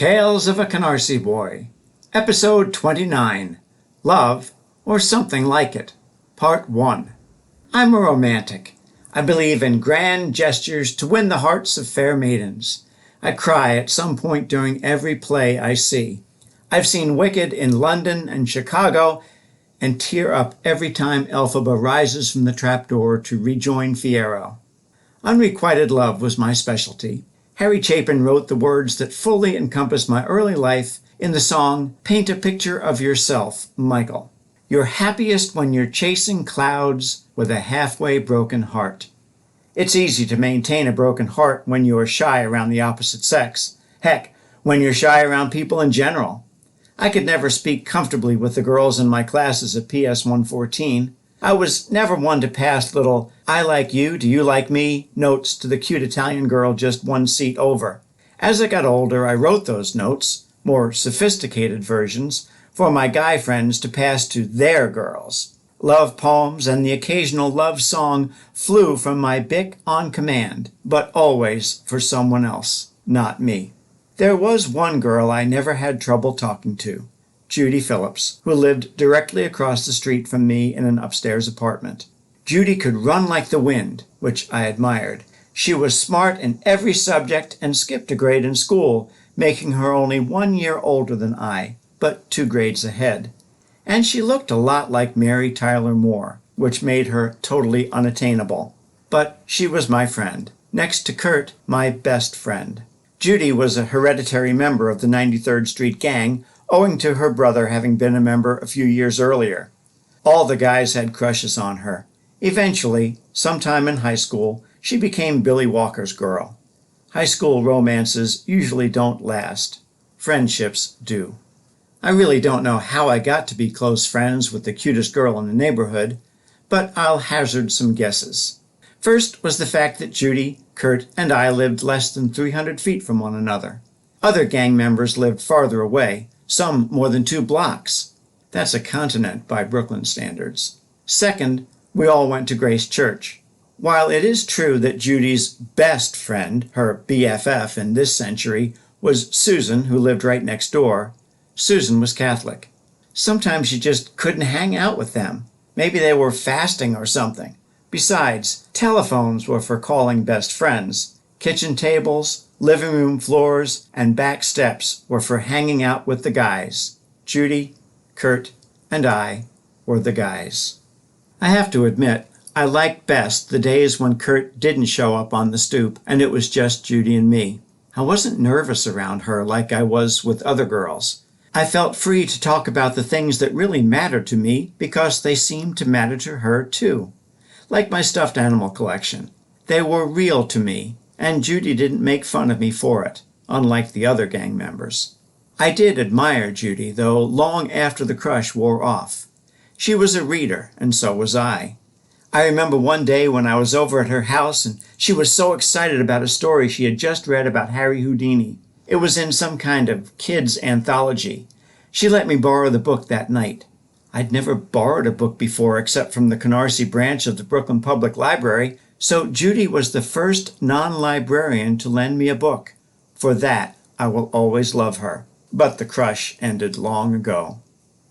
Tales of a Canarsie Boy, Episode 29, Love, or Something Like It, Part 1. I'm a romantic. I believe in grand gestures to win the hearts of fair maidens. I cry at some point during every play I see. I've seen Wicked in London and Chicago and tear up every time Elphaba rises from the trapdoor to rejoin Fiyero. Unrequited love was my specialty. Harry Chapin wrote the words that fully encompass my early life in the song Paint a Picture of Yourself, Michael. You're happiest when you're chasing clouds with a halfway broken heart. It's easy to maintain a broken heart when you're shy around the opposite sex. Heck, when you're shy around people in general. I could never speak comfortably with the girls in my classes at PS 114. I was never one to pass little "I like you, do you like me" notes to the cute Italian girl just one seat over. As I got older, I wrote those notes, more sophisticated versions, for my guy friends to pass to their girls. Love poems and the occasional love song flew from my Bic on command, but always for someone else, not me. There was one girl I never had trouble talking to. Judy Phillips, who lived directly across the street from me in an upstairs apartment. Judy could run like the wind, which I admired. She was smart in every subject and skipped a grade in school, making her only 1 year older than I, but 2 grades ahead. And she looked a lot like Mary Tyler Moore, which made her totally unattainable. But she was my friend. Next to Kurt, my best friend. Judy was a hereditary member of the 93rd Street Gang, owing to her brother having been a member a few years earlier. All the guys had crushes on her. Eventually, sometime in high school, she became Billy Walker's girl. High school romances usually don't last. Friendships do. I really don't know how I got to be close friends with the cutest girl in the neighborhood, but I'll hazard some guesses. First was the fact that Judy, Kurt, and I lived less than 300 feet from one another. Other gang members lived farther away, some more than 2 blocks. That's a continent by Brooklyn standards. Second, we all went to Grace Church. While it is true that Judy's best friend, her BFF in this century, was Susan, who lived right next door, Susan was Catholic. Sometimes you just couldn't hang out with them. Maybe they were fasting or something. Besides, telephones were for calling best friends. Kitchen tables, living room floors, and back steps were for hanging out with the guys. Judy, Kurt, and I were the guys. I have to admit, I liked best the days when Kurt didn't show up on the stoop and it was just Judy and me. I wasn't nervous around her like I was with other girls. I felt free to talk about the things that really mattered to me because they seemed to matter to her too. Like my stuffed animal collection. They were real to me, and Judy didn't make fun of me for it, unlike the other gang members. I did admire Judy, though, long after the crush wore off. She was a reader, and so was I. I remember one day when I was over at her house, and she was so excited about a story she had just read about Harry Houdini. It was in some kind of kids' anthology. She let me borrow the book that night. I'd never borrowed a book before except from the Canarsie branch of the Brooklyn Public Library, so Judy was the first non-librarian to lend me a book. For that, I will always love her. But the crush ended long ago.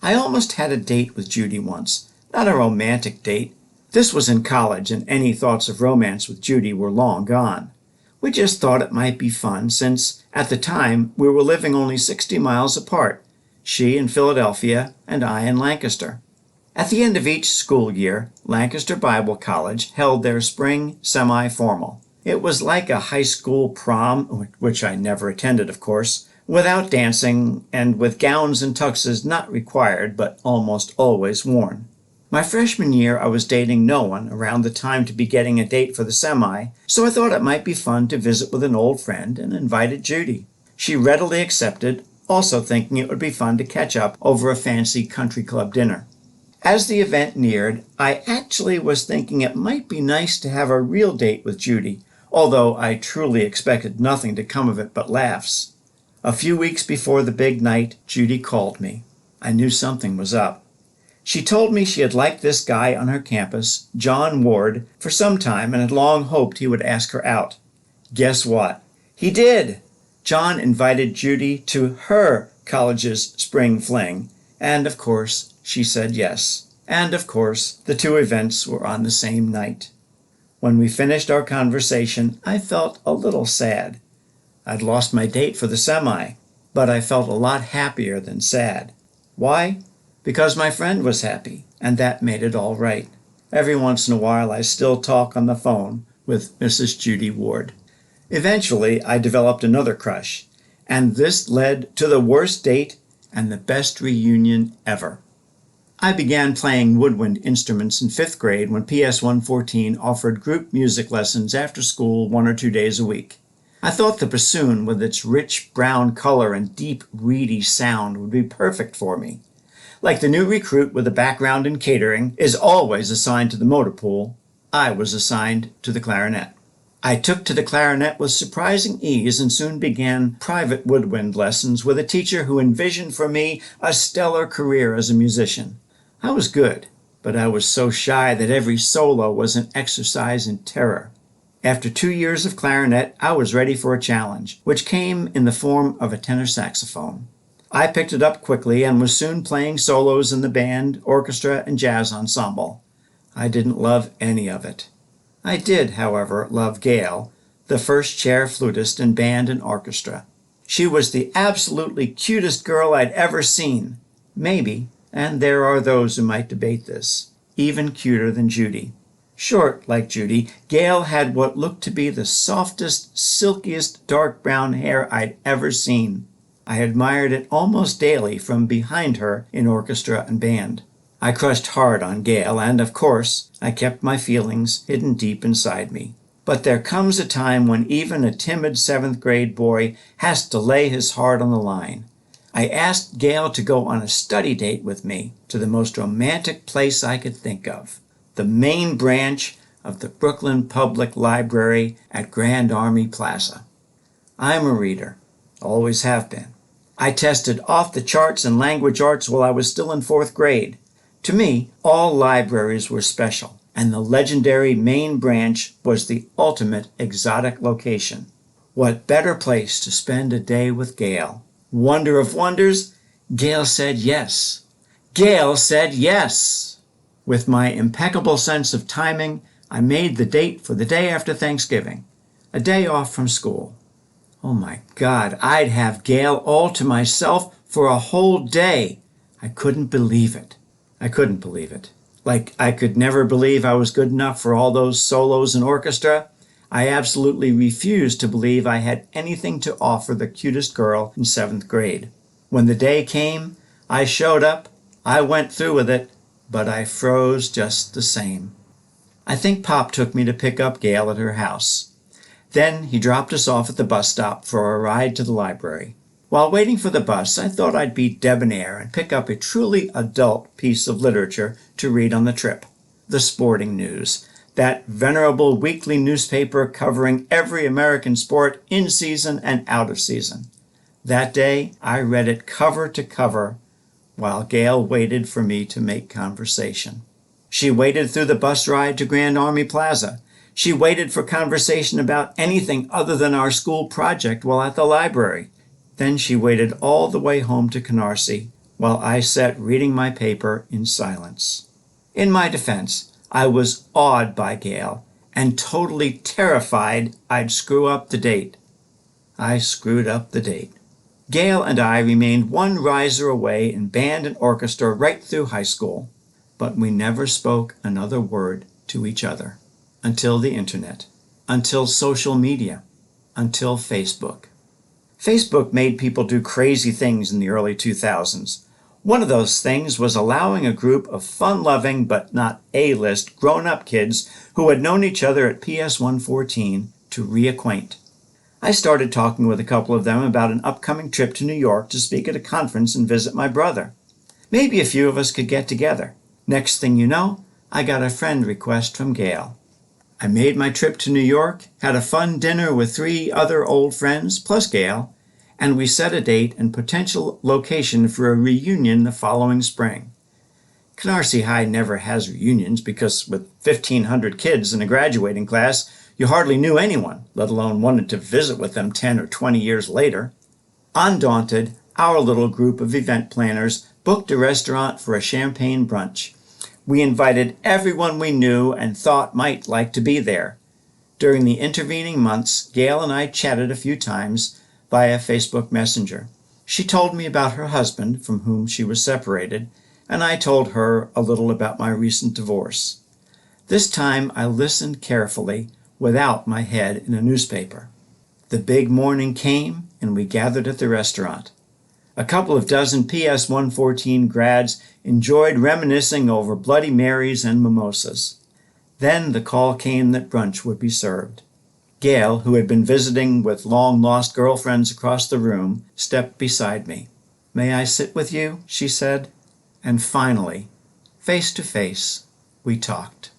I almost had a date with Judy once. Not a romantic date. This was in college, and any thoughts of romance with Judy were long gone. We just thought it might be fun since, at the time, we were living only 60 miles apart. She in Philadelphia, and I in Lancaster. At the end of each school year, Lancaster Bible College held their spring semi-formal. It was like a high school prom, which I never attended, of course, without dancing and with gowns and tuxes not required but almost always worn. My freshman year, I was dating no one around the time to be getting a date for the semi, so I thought it might be fun to visit with an old friend and invited Judy. She readily accepted, also thinking it would be fun to catch up over a fancy country club dinner. As the event neared, I actually was thinking it might be nice to have a real date with Judy, although I truly expected nothing to come of it but laughs. A few weeks before the big night, Judy called me. I knew something was up. She told me she had liked this guy on her campus, John Ward, for some time and had long hoped he would ask her out. Guess what? He did! John invited Judy to her college's spring fling, and of course, she said yes. And of course, the two events were on the same night. When we finished our conversation, I felt a little sad. I'd lost my date for the semi, but I felt a lot happier than sad. Why? Because my friend was happy, and that made it all right. Every once in a while, I still talk on the phone with Mrs. Judy Ward. Eventually, I developed another crush, and this led to the worst date and the best reunion ever. I began playing woodwind instruments in 5th grade when PS 114 offered group music lessons after school 1 or 2 days a week. I thought the bassoon, with its rich brown color and deep, reedy sound, would be perfect for me. Like the new recruit with a background in catering is always assigned to the motor pool, I was assigned to the clarinet. I took to the clarinet with surprising ease and soon began private woodwind lessons with a teacher who envisioned for me a stellar career as a musician. I was good, but I was so shy that every solo was an exercise in terror. After 2 years of clarinet, I was ready for a challenge, which came in the form of a tenor saxophone. I picked it up quickly and was soon playing solos in the band, orchestra, and jazz ensemble. I didn't love any of it. I did, however, love Gail, the first chair flutist in band and orchestra. She was the absolutely cutest girl I'd ever seen. Maybe, and there are those who might debate this, even cuter than Judy. Short, like Judy, Gail had what looked to be the softest, silkiest dark brown hair I'd ever seen. I admired it almost daily from behind her in orchestra and band. I crushed hard on Gail, and of course, I kept my feelings hidden deep inside me. But there comes a time when even a timid 7th grade boy has to lay his heart on the line. I asked Gail to go on a study date with me to the most romantic place I could think of, the main branch of the Brooklyn Public Library at Grand Army Plaza. I'm a reader, always have been. I tested off the charts in language arts while I was still in 4th grade. To me, all libraries were special, and the legendary main branch was the ultimate exotic location. What better place to spend a day with Gail? Wonder of wonders, Gail said yes. Gail said yes! With my impeccable sense of timing, I made the date for the day after Thanksgiving, a day off from school. Oh my God, I'd have Gail all to myself for a whole day. I couldn't believe it. Like I could never believe I was good enough for all those solos in orchestra. I absolutely refused to believe I had anything to offer the cutest girl in 7th grade. When the day came, I showed up, I went through with it, but I froze just the same. I think Pop took me to pick up Gail at her house. Then he dropped us off at the bus stop for a ride to the library. While waiting for the bus, I thought I'd be debonair and pick up a truly adult piece of literature to read on the trip. The Sporting News, that venerable weekly newspaper covering every American sport in season and out of season. That day, I read it cover to cover while Gail waited for me to make conversation. She waited through the bus ride to Grand Army Plaza. She waited for conversation about anything other than our school project while at the library. Then she waited all the way home to Canarsie while I sat reading my paper in silence. In my defense, I was awed by Gail and totally terrified I'd screw up the date. I screwed up the date. Gail and I remained one riser away in band and orchestra right through high school, but we never spoke another word to each other until the internet, until social media, until Facebook. Facebook made people do crazy things in the early 2000s. One of those things was allowing a group of fun-loving but not A-list grown-up kids who had known each other at PS 114 to reacquaint. I started talking with a couple of them about an upcoming trip to New York to speak at a conference and visit my brother. Maybe a few of us could get together. Next thing you know, I got a friend request from Gail. I made my trip to New York, had a fun dinner with 3 other old friends, plus Gail, and we set a date and potential location for a reunion the following spring. Canarsie High never has reunions because with 1,500 kids in a graduating class, You hardly knew anyone, let alone wanted to visit with them 10 or 20 years later. Undaunted, our little group of event planners booked a restaurant for a champagne brunch. We invited everyone we knew and thought might like to be there. During the intervening months, Gail and I chatted a few times via Facebook Messenger. She told me about her husband, from whom she was separated, and I told her a little about my recent divorce. This time I listened carefully, without my head in a newspaper. The big morning came, and we gathered at the restaurant. A couple of dozen PS 114 grads enjoyed reminiscing over Bloody Marys and mimosas. Then the call came that brunch would be served. Gail, who had been visiting with long-lost girlfriends across the room, stepped beside me. "May I sit with you?" she said. And finally, face to face, we talked.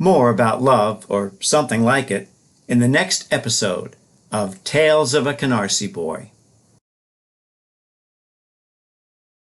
More about love, or something like it, in the next episode of Tales of a Canarsie Boy.